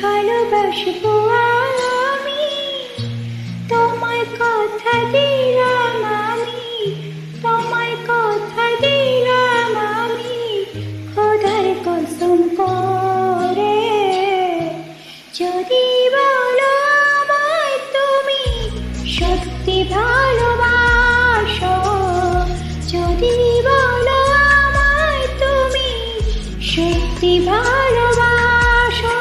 ভালোবাসবো আমি, তোমায় কথা দিলাম আমি, তোমায় কথা দিলাম আমি, খোদার কসম করে। যদি বলো আমায় তুমি সত্যি ভালোবাসো, যদি বলো আমায় তুমি সত্যি ভালোবাসো।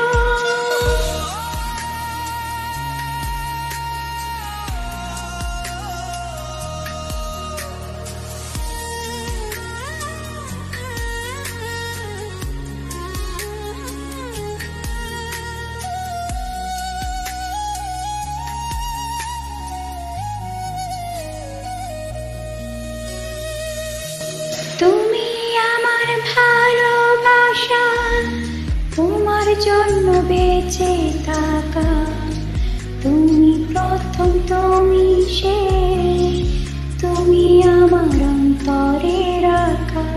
তুমি আমার ভালোবাসা, তোমার জন্য বেঁচে থাকা, তুমি প্রথম তুমি শেষ, তুমি আমার অন্তরে রাখা।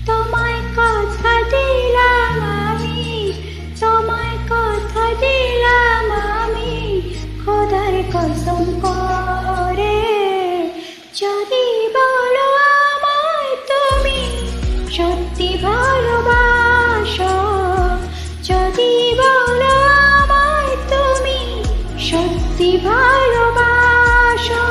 তোমায় কথা দিলাম আমি, তোমায় কথা দিলাম আমি, খোদার কসম করে। যদি বলো আমায় তুমি সত্যি ভালোবাসো, যদি বলো আমায় তুমি সত্যি ভালোবাসো।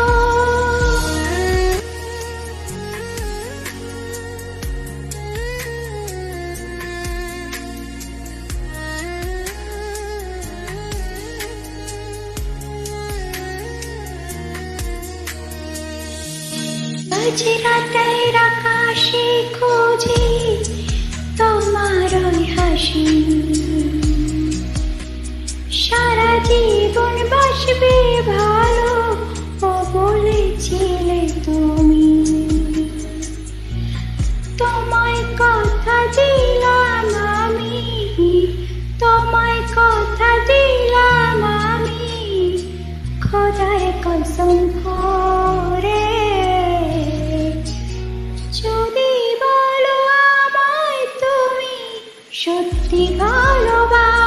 আজ রাতের আকাশে খুঁজি তোমার ওই হাসি, সারা জীবন বাসবে ভালো ও বলেছিলে তুমি। তোমায় কথা দিলাম আমি, তোমায় কথা দিলাম আমি, খোদার কসম করে। যদি বলো আমায় তুমি সত্যি ভালোবাসো।